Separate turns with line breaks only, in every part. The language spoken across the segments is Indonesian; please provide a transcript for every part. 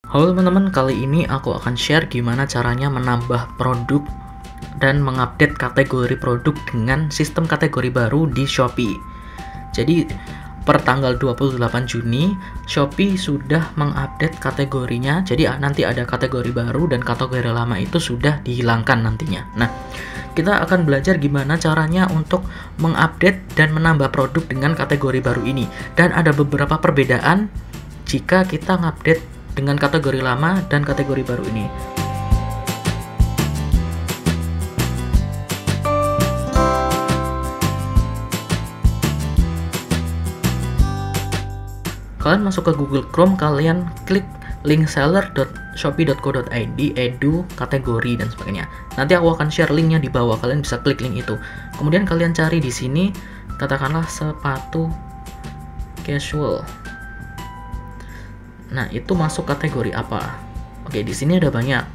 Halo teman-teman, kali ini aku akan share gimana caranya menambah produk dan mengupdate kategori produk dengan sistem kategori baru di Shopee. Jadi, per tanggal 28 Juni, Shopee sudah mengupdate kategorinya. Jadi, nanti ada kategori baru dan kategori lama itu sudah dihilangkan nantinya. Nah, kita akan belajar gimana caranya untuk mengupdate dan menambah produk dengan kategori baru ini. Dan ada beberapa perbedaan jika kita ngupdate dengan kategori lama dan kategori baru ini. Kalian masuk ke Google Chrome, kalian klik link seller.shopee.co.id, edu, kategori, dan sebagainya. Nanti aku akan share linknya di bawah, kalian bisa klik link itu. Kemudian kalian cari di sini, katakanlah sepatu casual. Nah, itu masuk kategori apa? Oke, di sini ada banyak.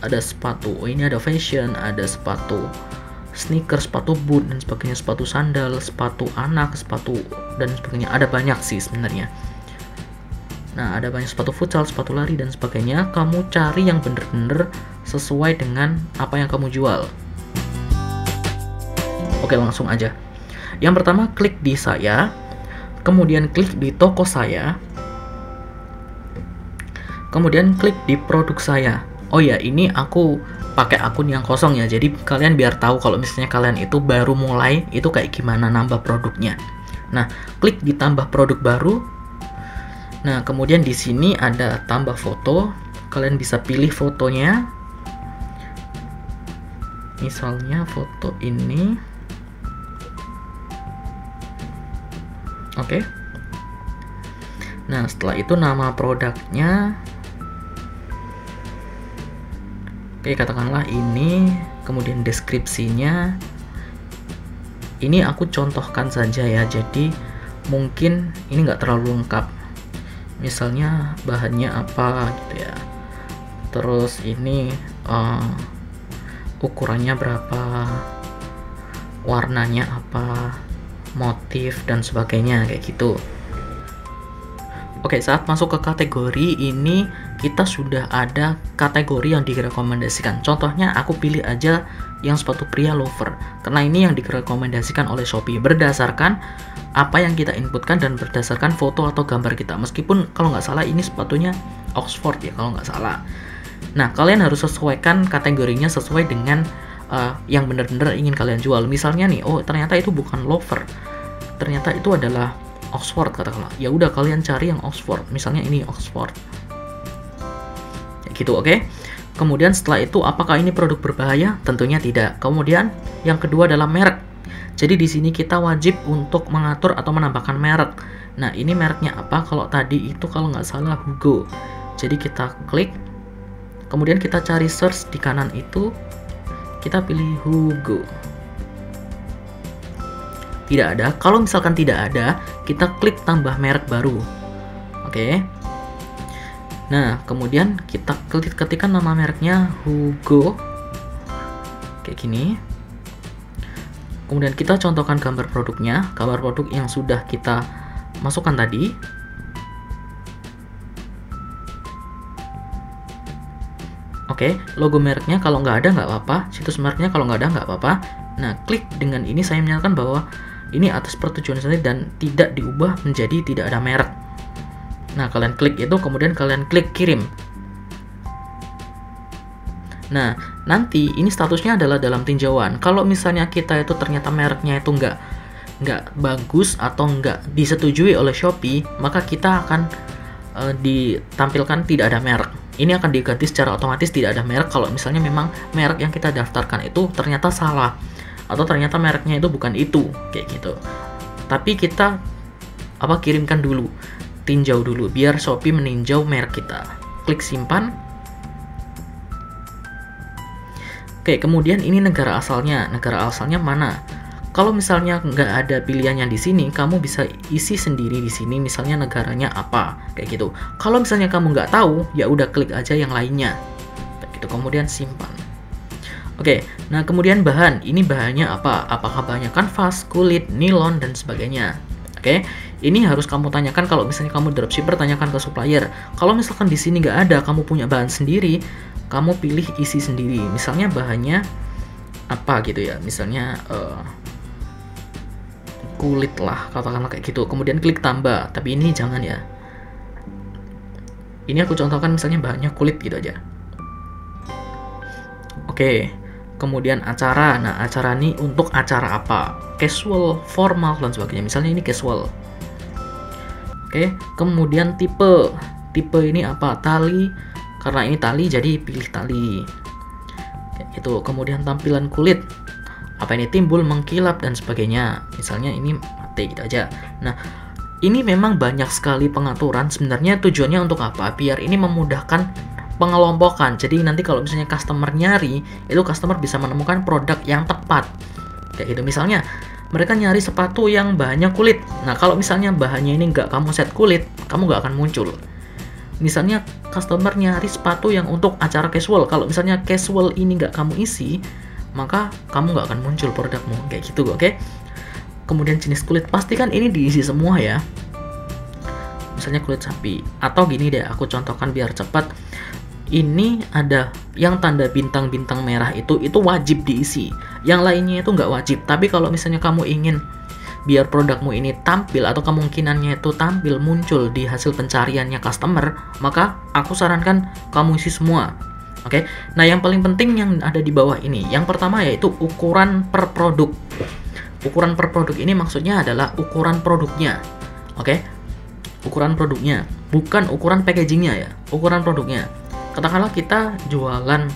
Ada sepatu, ini ada fashion, ada sepatu sneakers, sepatu boot, dan sebagainya, sepatu sandal, sepatu anak, sepatu, dan sebagainya. Ada banyak sih sebenarnya. Nah, ada banyak sepatu futsal, sepatu lari, dan sebagainya. Kamu cari yang bener-bener sesuai dengan apa yang kamu jual. Oke, langsung aja. Yang pertama, klik di saya, kemudian klik di toko saya, kemudian klik di produk saya. Oh ya, ini aku pakai akun yang kosong ya, jadi kalian biar tahu kalau misalnya kalian itu baru mulai, itu kayak gimana nambah produknya. Nah, klik di tambah produk baru. Nah, kemudian di sini ada tambah foto. Kalian bisa pilih fotonya. Misalnya foto ini. Oke. Nah, setelah itu nama produknya. Oke, katakanlah ini, kemudian deskripsinya. Ini aku contohkan saja ya, jadi mungkin ini nggak terlalu lengkap. Misalnya bahannya apa gitu ya. Terus ini ukurannya berapa, warnanya apa, motif dan sebagainya kayak gitu. Oke, saat masuk ke kategori ini kita sudah ada kategori yang direkomendasikan. Contohnya aku pilih aja yang sepatu pria loafer, karena ini yang direkomendasikan oleh Shopee berdasarkan apa yang kita inputkan dan berdasarkan foto atau gambar kita. Meskipun kalau nggak salah ini sepatunya Oxford ya kalau nggak salah. Nah, kalian harus sesuaikan kategorinya sesuai dengan yang benar-benar ingin kalian jual. Misalnya nih, oh ternyata itu bukan loafer, ternyata itu adalah Oxford katakanlah. Ya udah, kalian cari yang Oxford. Misalnya ini Oxford. Gitu, oke. Kemudian setelah itu, apakah ini produk berbahaya? Tentunya tidak. Kemudian yang kedua adalah merek. Jadi di sini kita wajib untuk mengatur atau menambahkan merek. Nah, ini mereknya apa? Kalau tadi itu kalau nggak salah Hugo. Jadi kita klik. Kemudian kita cari search di kanan itu. Kita pilih Hugo. Tidak ada. Kalau misalkan tidak ada, kita klik tambah merek baru. Oke. Nah, kemudian kita ketikkan nama mereknya Hugo. Kayak gini. Kemudian kita contohkan gambar produknya, gambar produk yang sudah kita masukkan tadi. Oke, logo mereknya kalau nggak ada nggak apa-apa, situs mereknya kalau nggak ada nggak apa-apa. Nah, klik dengan ini saya menyatakan bahwa ini atas persetujuan sendiri dan tidak diubah menjadi tidak ada merek. Nah, kalian klik itu, kemudian kalian klik kirim. Nah, nanti ini statusnya adalah dalam tinjauan. Kalau misalnya kita itu ternyata mereknya itu nggak bagus atau nggak disetujui oleh Shopee, maka kita akan ditampilkan tidak ada merek. Ini akan diganti secara otomatis tidak ada merek kalau misalnya memang merek yang kita daftarkan itu ternyata salah. Atau ternyata mereknya itu bukan itu, kayak gitu. Tapi kita kirimkan dulu, tinjau dulu, biar Shopee meninjau merek kita. Klik simpan. Oke, kemudian ini negara asalnya. Negara asalnya mana? Kalau misalnya nggak ada pilihannya di sini, kamu bisa isi sendiri di sini. Misalnya negaranya apa, kayak gitu. Kalau misalnya kamu nggak tahu, ya udah klik aja yang lainnya, kayak gitu. Kemudian simpan. Oke, nah kemudian bahan. Ini bahannya apa? Apakah bahannya kanvas, kulit, nilon, dan sebagainya. Oke, Ini harus kamu tanyakan kalau misalnya kamu dropshipper, tanyakan ke supplier. Kalau misalkan di sini nggak ada, kamu punya bahan sendiri, kamu pilih isi sendiri. Misalnya bahannya apa gitu ya, misalnya kulit lah, katakanlah kayak gitu. Kemudian klik tambah, tapi ini jangan ya. Ini aku contohkan misalnya bahannya kulit gitu aja. Oke, kemudian acara. Nah, acara ini untuk acara apa? Casual, formal, dan sebagainya. Misalnya ini casual. Oke, kemudian tipe. Tipe ini apa? Tali. Karena ini tali, jadi pilih tali. Kayak gitu. Kemudian tampilan kulit. Apa ini? Timbul, mengkilap, dan sebagainya. Misalnya ini mati gitu aja. Nah, ini memang banyak sekali pengaturan. Sebenarnya tujuannya untuk apa? Biar ini memudahkan pengelompokan. Jadi nanti kalau misalnya customer nyari, itu customer bisa menemukan produk yang tepat. Kayak gitu. Misalnya mereka nyari sepatu yang bahannya kulit. Nah, kalau misalnya bahannya ini nggak kamu set kulit, kamu nggak akan muncul. Misalnya customer nyari sepatu yang untuk acara casual. Kalau misalnya casual ini nggak kamu isi, maka kamu nggak akan muncul produkmu. Kayak gitu, oke? Kemudian jenis kulit, pastikan ini diisi semua ya. Misalnya kulit sapi. Atau gini deh, aku contohkan biar cepat. Ini ada yang tanda bintang-bintang merah itu wajib diisi. Yang lainnya itu nggak wajib. Tapi kalau misalnya kamu ingin biar produkmu ini tampil atau kemungkinannya itu tampil muncul di hasil pencariannya customer, maka aku sarankan kamu isi semua. Oke. Nah, yang paling penting yang ada di bawah ini. Yang pertama yaitu ukuran per produk. Ukuran per produk ini maksudnya adalah ukuran produknya. Oke. Ukuran produknya, bukan ukuran packagingnya ya. Ukuran produknya. Katakanlah kita jualan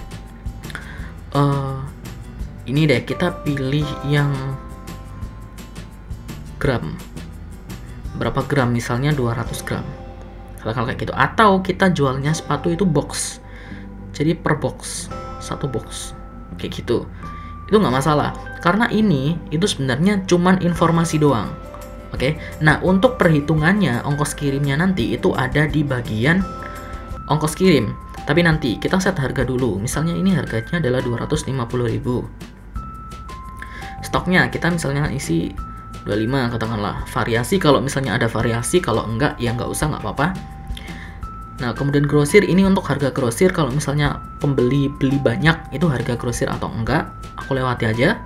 ini deh, kita pilih yang gram. Berapa gram? Misalnya 200 gram. Katakanlah kayak gitu. Atau kita jualnya sepatu itu box. Jadi per box, satu box. Kayak gitu. Itu nggak masalah. Karena ini itu sebenarnya cuman informasi doang. Oke. Nah, untuk perhitungannya, ongkos kirimnya nanti itu ada di bagian ongkos kirim. Tapi nanti kita set harga dulu. Misalnya ini harganya adalah 250.000. Stoknya kita misalnya isi 25 katakanlah. Variasi kalau misalnya ada variasi, kalau enggak ya nggak usah, nggak apa-apa. Nah, kemudian grosir, ini untuk harga grosir. Kalau misalnya pembeli beli banyak, itu harga grosir atau enggak, aku lewati aja.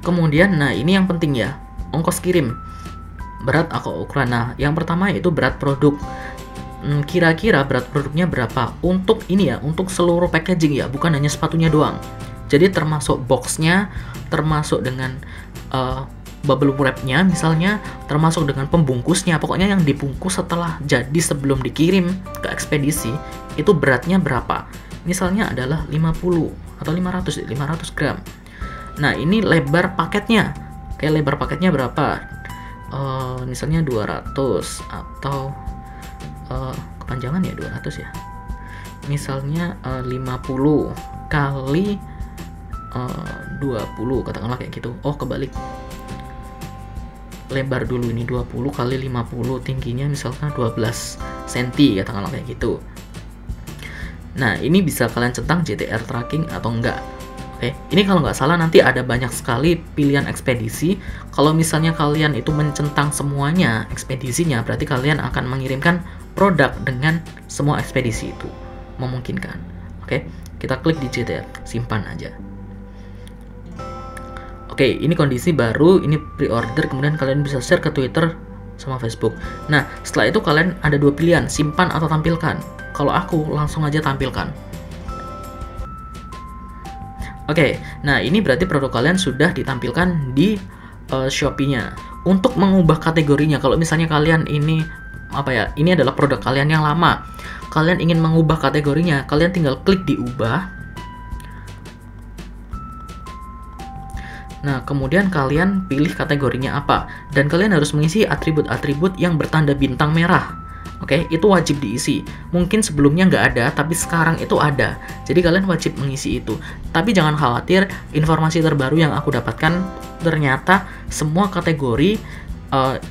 Kemudian, nah ini yang penting ya, ongkos kirim. Berat atau ukuran. Nah, yang pertama yaitu berat produk. Kira-kira berat produknya berapa? Untuk ini ya, untuk seluruh packaging ya, bukan hanya sepatunya doang. Jadi termasuk boxnya, termasuk dengan bubble wrap-nya misalnya, termasuk dengan pembungkusnya, pokoknya yang dibungkus setelah jadi sebelum dikirim ke ekspedisi, itu beratnya berapa. Misalnya adalah 50 atau 500 gram. Nah, ini lebar paketnya. Kayak lebar paketnya berapa? Misalnya 200 atau kepanjangan ya 200 ya. Misalnya 50 kali 20 katakanlah kayak gitu. Oh, kebalik. Lebar dulu ini 20 kali 50, tingginya misalkan 12 cm katakanlah kayak gitu. Nah, ini bisa kalian centang JTR tracking atau enggak. Oke, ini kalau nggak salah nanti ada banyak sekali pilihan ekspedisi. Kalau misalnya kalian itu mencentang semuanya ekspedisinya, berarti kalian akan mengirimkan produk dengan semua ekspedisi itu. Memungkinkan. Oke, kita klik di JTR, simpan aja. Oke, ini kondisi baru, ini pre-order, kemudian kalian bisa share ke Twitter sama Facebook. Nah, setelah itu kalian ada dua pilihan, simpan atau tampilkan. Kalau aku langsung aja tampilkan. Oke, nah ini berarti produk kalian sudah ditampilkan di Shopee-nya. Untuk mengubah kategorinya, kalau misalnya kalian ini ini adalah produk kalian yang lama, kalian ingin mengubah kategorinya, kalian tinggal klik di ubah. Nah, kemudian kalian pilih kategorinya apa, dan kalian harus mengisi atribut-atribut yang bertanda bintang merah. Oke, itu wajib diisi. Mungkin sebelumnya nggak ada, tapi sekarang itu ada. Jadi kalian wajib mengisi itu. Tapi jangan khawatir, informasi terbaru yang aku dapatkan ternyata semua kategori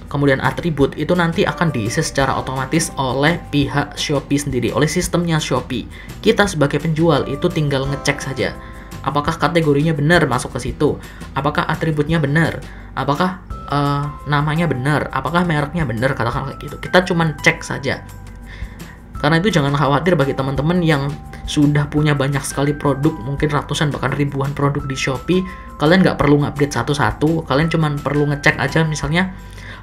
kemudian atribut itu nanti akan diisi secara otomatis oleh pihak Shopee sendiri, oleh sistemnya Shopee. Kita sebagai penjual itu tinggal ngecek saja apakah kategorinya benar masuk ke situ, apakah atributnya benar, apakah namanya benar, apakah mereknya benar, katakan kayak gitu. Kita cuman cek saja. Karena itu jangan khawatir bagi teman-teman yang sudah punya banyak sekali produk, mungkin ratusan bahkan ribuan produk di Shopee, kalian nggak perlu ngupdate satu-satu, kalian cuman perlu ngecek aja misalnya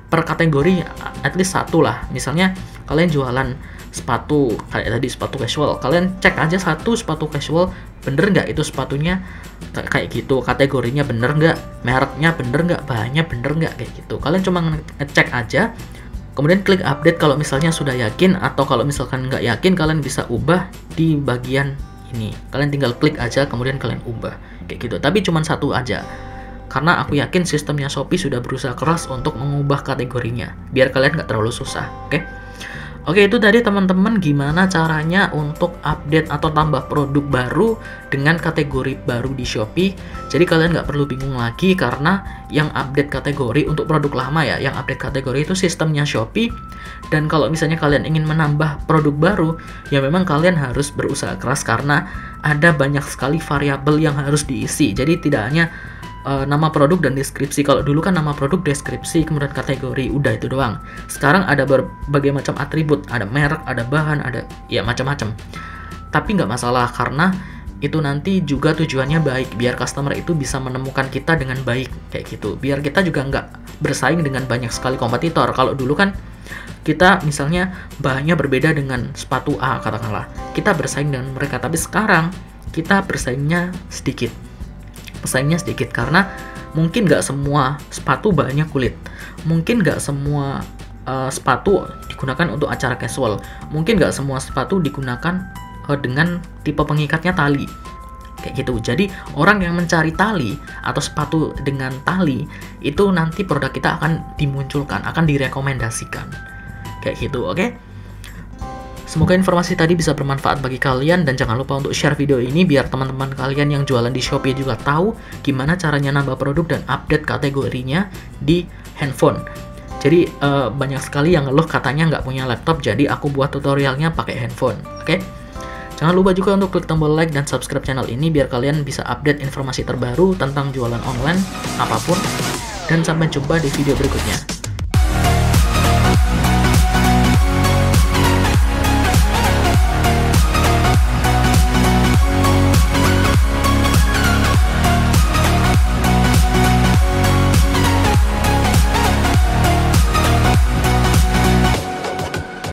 per kategori at least satu lah. Misalnya kalian jualan sepatu, kayak tadi sepatu casual, kalian cek aja satu sepatu casual, bener nggak itu sepatunya kayak gitu, kategorinya bener nggak, mereknya bener nggak, bahannya bener nggak, kayak gitu. Kalian cuma ngecek aja, kemudian klik update kalau misalnya sudah yakin, atau kalau misalkan nggak yakin kalian bisa ubah di bagian ini. Kalian tinggal klik aja kemudian kalian ubah kayak gitu. Tapi cuma satu aja. Karena aku yakin sistemnya Shopee sudah berusaha keras untuk mengubah kategorinya biar kalian nggak terlalu susah. Oke, itu tadi teman-teman gimana caranya untuk update atau tambah produk baru dengan kategori baru di Shopee. Jadi kalian nggak perlu bingung lagi, karena yang update kategori untuk produk lama ya, yang update kategori itu sistemnya Shopee. Dan kalau misalnya kalian ingin menambah produk baru, ya memang kalian harus berusaha keras karena ada banyak sekali variabel yang harus diisi. Jadi tidak hanya nama produk dan deskripsi. Kalau dulu kan nama produk, deskripsi, kemudian kategori, udah itu doang. Sekarang ada berbagai macam atribut, ada merek, ada bahan, ada ya macam-macam. Tapi nggak masalah, karena itu nanti juga tujuannya baik, biar customer itu bisa menemukan kita dengan baik kayak gitu. Biar kita juga nggak bersaing dengan banyak sekali kompetitor. Kalau dulu kan kita misalnya bahannya berbeda dengan sepatu A katakanlah, kita bersaing dengan mereka. Tapi sekarang kita bersaingnya sedikit karena mungkin nggak semua sepatu bahannya kulit, mungkin nggak semua sepatu digunakan untuk acara casual, mungkin nggak semua sepatu digunakan dengan tipe pengikatnya tali kayak gitu. Jadi orang yang mencari tali atau sepatu dengan tali itu nanti produk kita akan dimunculkan, akan direkomendasikan kayak gitu. Semoga informasi tadi bisa bermanfaat bagi kalian, dan jangan lupa untuk share video ini biar teman-teman kalian yang jualan di Shopee juga tahu gimana caranya nambah produk dan update kategorinya di handphone. Jadi banyak sekali yang ngeluh katanya nggak punya laptop, jadi aku buat tutorialnya pakai handphone. Jangan lupa juga untuk klik tombol like dan subscribe channel ini biar kalian bisa update informasi terbaru tentang jualan online apapun. Dan sampai jumpa di video berikutnya.